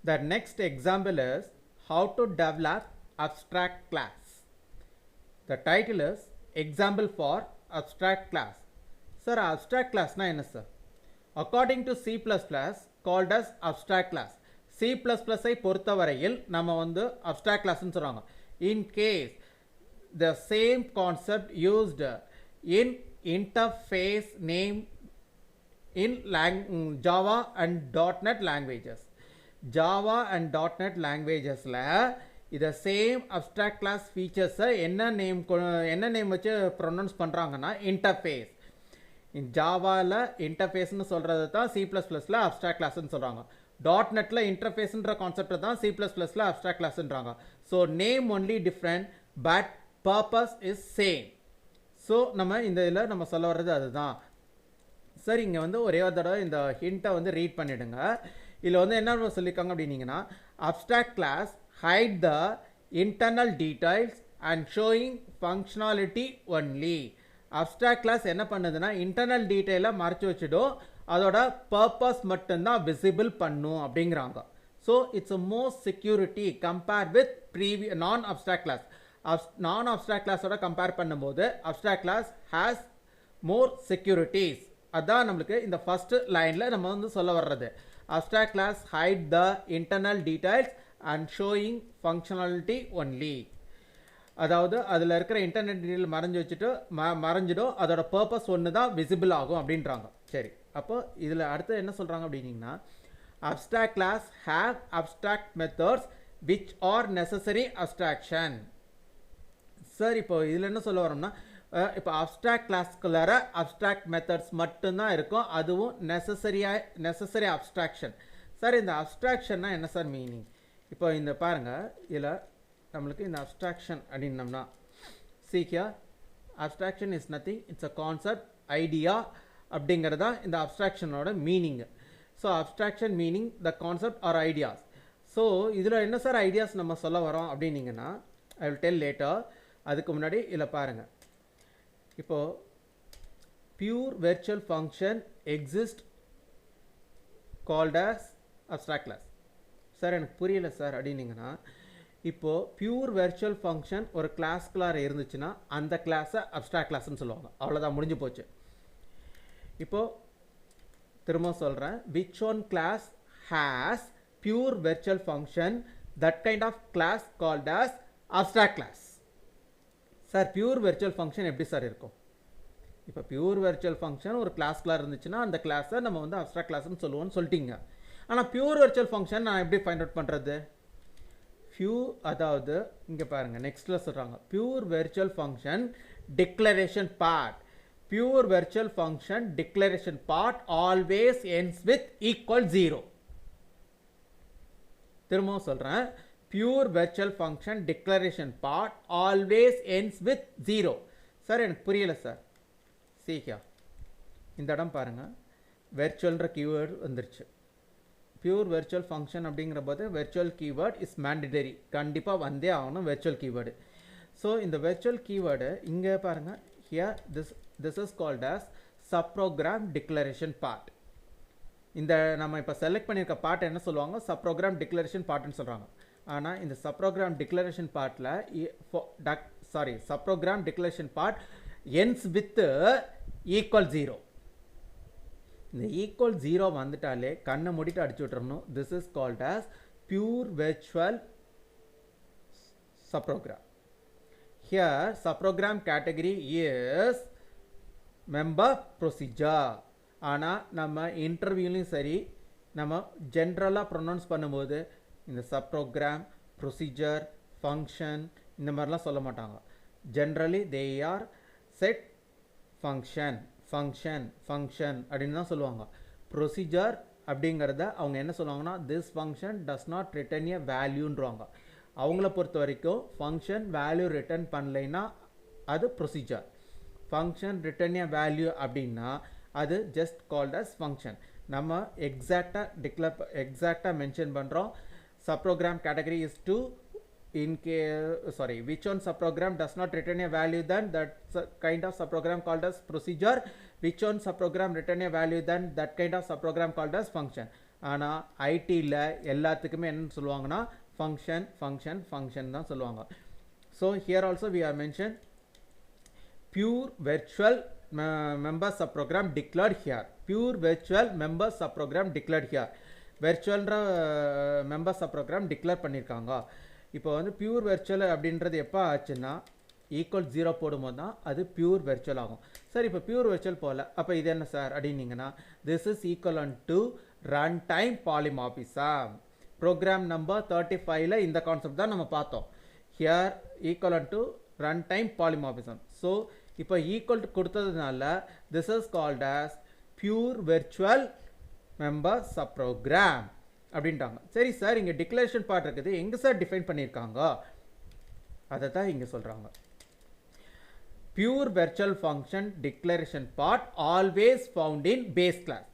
The next example is how to develop abstract class. The title is example for abstract class. Sir, abstract class na enna sir? According to C++ called as abstract class. C++ ஐ பொறுத்தவரையில் நம்ம வந்து abstract class ன்னு சொல்றாங்க. In case the same concept used in interface name in Java and .NET languages. Java and .NET languages the same abstract class features என்ன name வச்சு pronounce பண்றாங்கன்னா interface. In Java interface னு சொல்றது தான் C++ abstract class னு சொல்றாங்க. .NET interface ன்ற concept தான் C++ abstract class ன்றாங்க. So name only different but purpose is same. So நம்ம இந்த இதில் நம்ம சொல்ல வர்றது அதுதான். சார் இங்கே வந்து ஒரே ஒரு தடவை இந்த ஹிண்ட்டை வந்து ரீட் பண்ணிவிடுங்க. இதில் வந்து என்ன சொல்லியிருக்காங்க அப்படின்னீங்கன்னா abstract class hide the internal details and showing functionality only. abstract class என்ன பண்ணுதுன்னா இன்டர்னல் டீட்டெயிலை மறைச்சு வச்சுடும், அதோட பர்பஸ் மட்டும்தான் விசிபிள் பண்ணும் அப்படிங்கிறாங்க. So it's more security compare with நான் abstract class. நான் abstract classோட கம்பேர் பண்ணும்போது abstract class has more securities. அதான் நம்மளுக்கு இந்த ஃபர்ஸ்ட் லைனில் நம்ம வந்து சொல்ல வர்றது. abstract class hide the internal details and showing functionality only. அதாவது அதில் இருக்கிற இன்டர்நெட் டீட்டெயில் மறைஞ்சு வச்சுட்டு மறைஞ்சிடும், அதோட பர்பஸ் ஒன்று தான் விசிபிள் ஆகும் அப்படின்றாங்க. சரி, அப்போ இதில் அடுத்து என்ன சொல்கிறாங்க அப்படின்னீங்கன்னா abstract class have abstract methods which are necessary abstraction. Sir இப்போ இதில் என்ன சொல்ல வரோம்னா இப்போ abstract கிளாஸ்க்குள்ளார abstract methods மட்டும்தான் இருக்கும், அதுவும் நெசசரி அப்ஸ்ட்ராக்ஷன். சார் இந்த அப்ஸ்ட்ராக்ஷன்னா என்ன சார் மீனிங்? இப்போ இந்த பாருங்கள், இதில் நம்மளுக்கு இந்த அப்ஸ்ட்ராக்ஷன் அப்படின்னம்னா சீக்கியா abstraction is nothing, it's a concept idea அப்படிங்கிறதா இந்த அப்ஸ்ட்ராக்ஷனோட meaning. So abstraction meaning the concept or ideas. So இதில் என்ன சார் ஐடியாஸ் நம்ம சொல்ல வரோம் அப்படின்னீங்கன்னா ஐ வில் டெல் லேட்டர். அதுக்கு முன்னாடி இதில் பாருங்கள், இப்போது pure virtual function exist called as abstract class. Sir எனக்கு புரியல சார் அப்படின்னீங்கன்னா இப்போது பியூர் வெர்ச்சுவல் ஃபங்க்ஷன் ஒரு கிளாஸ்குள்ளார இருந்துச்சுன்னா அந்த கிளாஸை abstract classன்னு சொல்லுவாங்க. அவ்வளோதான், முடிஞ்சு போச்சு. இப்போது திரும்ப சொல்கிறேன், which one class has pure virtual function, that kind of class called as abstract class. Sir pure virtual function எப்படி சார் இருக்கும்? இப்போ பியூர் வெர்ச்சுவல் ஃபங்க்ஷன் ஒரு கிளாஸ்குள்ளார இருந்துச்சுன்னா அந்த கிளாஸை நம்ம வந்து abstract classன்னு சொல்லுவோம்னு சொல்லிட்டீங்க. ஆனால் பியூர் வெர்ச்சுவல் ஃபங்க்ஷன் நான் எப்படி ஃபைண்ட் அவுட் பண்ணுறது? அதாவது இங்கே பாருங்கள், நெக்ஸ்ட்டில் சொல்கிறாங்க pure virtual function declaration part. Pure virtual function declaration part always ends with equal 0. திரும்பவும் சொல்கிறேன், pure virtual function declaration part always ends with 0. Sir எனக்கு புரியலை சார். சீக்கியா இந்த இடம் பாருங்கள், வெர்ச்சுவல்ன்ற கீவேர்டு வந்துருச்சு. பியூர் வெர்ச்சுவல் ஃபங்க்ஷன் அப்படிங்கிற போது வெர்ச்சுவல் கீவேர்டு இஸ் மேண்டடரி, கண்டிப்பாக வந்தே ஆகணும் வெர்ச்சுவல் கீவேர்டு. ஸோ இந்த வெர்ச்சுவல் கீவேர்டு இங்கே பாருங்கள், here this is called as subprogram declaration part. இந்த நம்ம இப்போ செலக்ட் பண்ணியிருக்க பார்ட் என்ன சொல்லுவாங்க? சப்ரோக்ராம் டிக்ளரேஷன் பார்ட்னு சொல்கிறாங்க. ஆனால் இந்த சப்ரோக்ராம் டிக்ளரேஷன் பார்ட்டில் subprogram declaration part ends with equal 0. இந்த ஈக்குவல் 0 வந்துட்டாலே கண்ணை மூடிட்டு அடிச்சு விட்டுறணும். This is called as pure virtual subprogram. Here subprogram category is member procedure. ஆனால் நம்ம இன்டர்வியூலையும் சரி நம்ம ஜென்ரலாக ப்ரொனவுன்ஸ் பண்ணும்போது இந்த சப்ரோக்ராம் ப்ரொசீஜர் ஃபங்க்ஷன் இந்த மாதிரிலாம் சொல்ல மாட்டாங்க. Generally they are set function அப்படின்னு தான் சொல்லுவாங்க. ப்ரொசீஜர் அப்படிங்கிறத அவங்க என்ன சொல்லுவாங்கன்னா this function does not return a வேல்யூன்றாங்க. அவங்கள பொறுத்த வரைக்கும் ஃபங்க்ஷன் வேல்யூ ரிட்டர்ன் பண்ணலைன்னா அது procedure. Function return a value அப்படின்னா அது ஜஸ்ட் கால்ட் அஸ் ஃபங்க்ஷன். நம்ம எக்ஸாக்டாக மென்ஷன் பண்ணுறோம். Subprogram category is to which one subprogram does not return a value, then that kind of subprogram called as procedure. Which one subprogram return a value, then that kind of subprogram called as function. ஆனால் ஐடியில் எல்லாத்துக்குமே என்னன்னு சொல்லுவாங்கன்னா function function function தான் சொல்லுவாங்க. So here also we are mention pure virtual member subprogram declared here. Pure virtual member subprogram declared here. virtualன்ற member subprogram declare பண்ணியிருக்காங்க. இப்போ வந்து pure virtual அப்படின்றது எப்போ ஆச்சுன்னா ஈக்குவல் 0 போடும்போது தான் அது pure virtual ஆகும். சார் இப்போ pure virtual போகல, அப்போ இது என்ன சார் அப்படின்னீங்கன்னா this is equivalent to runtime polymorphism. Program number 35ல இந்த கான்செப்ட் தான் நம்ம பார்த்தோம். here equivalent to runtime polymorphism. So இப்போ ஈக்குவல் கொடுத்ததுனால this is called as pure virtual member subprogram அப்படின்ட்டாங்க. சரி சார், இங்கே டிக்ளரேஷன் பார்ட் இருக்குது, எங்கே சார் டிஃபைன் பண்ணியிருக்காங்க அதை தான் இங்கே சொல்கிறாங்க. pure virtual function declaration part always found in base class.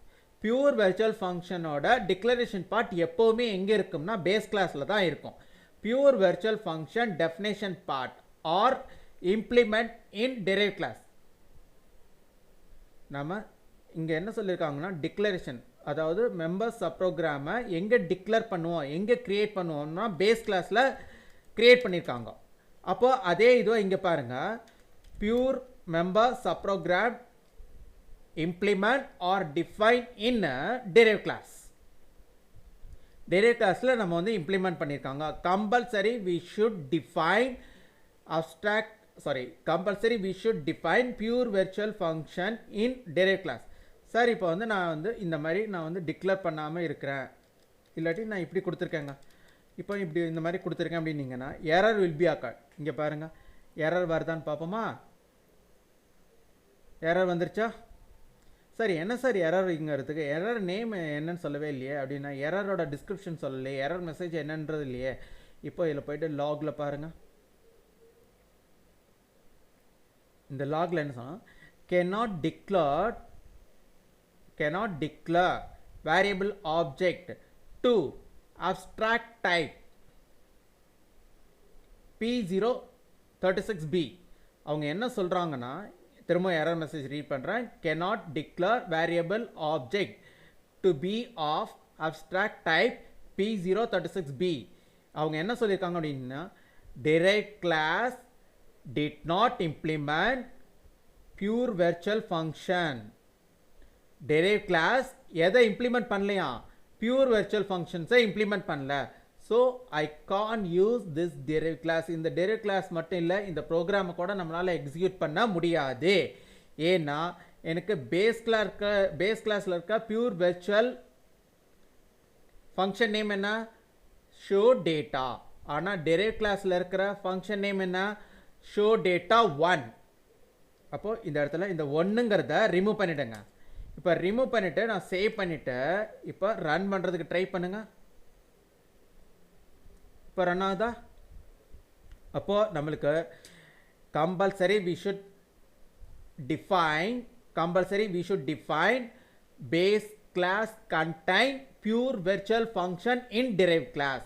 pure virtual functionோட declaration part எப்போவுமே எங்கே இருக்கும்னா base classல தான் இருக்கும். pure virtual function definition part or implement in derived class. நம்ம இங்கே என்ன சொல்லியிருக்காங்கன்னா டிக்ளரேஷன், அதாவது மெம்பர் சப்ரோக்ராமை எங்கே டிக்ளேர் பண்ணுவோம், எங்கே க்ரியேட் பண்ணுவோம்னா பேஸ் கிளாஸில் க்ரியேட் பண்ணியிருக்காங்க. அப்போ அதே இதுவும் இங்கே பாருங்கள், pure member subprogram implement or define in derived class. derived classல நம்ம வந்து இம்ப்ளிமெண்ட் பண்ணியிருக்காங்க. Compulsory we should define compulsory we should define pure virtual function in derived class. Sir இப்போ வந்து நான் வந்து இந்த மாதிரி நான் வந்து டிக்ளேர் பண்ணாமல் இருக்கிறேன், இல்லாட்டி நான் இப்படி கொடுத்துருக்கேங்க, இப்போ இப்படி இந்த மாதிரி கொடுத்துருக்கேன் அப்படின்னீங்கன்னா எரர் வில் பி அக்கர்ட். இங்கே பாருங்கள், எரர் வருதான்னு பார்ப்போமா? எரர் வந்துருச்சா? சரி, என்ன சார் எரர் இங்கிறதுக்கு எரர் நேம் என்னன்னு சொல்லவே இல்லையே அப்படின்னா எரரோட டிஸ்கிரிப்ஷன் சொல்லலையே, எரர் மெசேஜ் என்னன்றது இல்லையே. இப்போ இதில் போய்ட்டு லாகில் பாருங்கள், இந்த லாகில் என்ன சொன்னால் cannot declare variable object to abstract type P036B. அவங்க என்ன சொல்கிறாங்கன்னா, திரும்ப எரர் மெசேஜ் ரீட் பண்ணுறேன், cannot declare variable object to be of abstract type P036B. அவங்க என்ன சொல்லியிருக்காங்க அப்படின்னா derived class did not implement pure virtual function. derived class எதை implement பண்ணலையா? pure virtual functions implement பண்ணல. so I can't use this derived class. இந்த derived class மட்டும் இல்லை, இந்த ப்ரோக்ராமை கூட நம்மளால் எக்ஸிக்யூட் பண்ண முடியாது. ஏன்னா எனக்கு பேஸ் கிளாஸில் இருக்க pure virtual function நேம் என்ன? show data. ஆனால் derived classல இருக்கிற function நேம் என்ன? show data 1. அப்போ இந்த இடத்துல இந்த 1ங்கிறத ரிமூவ் பண்ணிடுங்க. இப்போ ரிமூவ் பண்ணிவிட்டு நான் சேவ் பண்ணிவிட்டு இப்போ ரன் பண்ணுறதுக்கு ட்ரை பண்ணுங்க. இப்போ ரன் ஆகுதா? அப்போது நம்மளுக்கு compulsory we should define base class contain pure virtual function in derived class.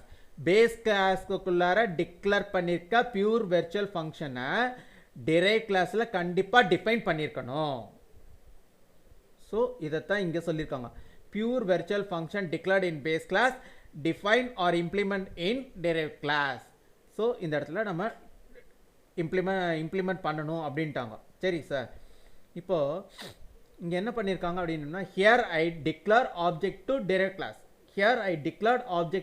Base கிளாஸ்க்குள்ளார டிக்ளேர் பண்ணியிருக்க பியூர் வெர்ச்சுவல் ஃபங்க்ஷனை derived கிளாஸில் கண்டிப்பாக டிஃபைன் பண்ணியிருக்கணும். ஸோ இதைத்தான் இங்கே சொல்லியிருக்காங்க, pure virtual function declared in base class define or implement in derived class. So இந்த இடத்துல நம்ம இம்ப்ளிமெண்ட் பண்ணணும் அப்படின்ட்டாங்க. சரி சார், இப்போது இங்கே என்ன பண்ணியிருக்காங்க அப்படின்னா, here I declare object to derived class. Here I declared object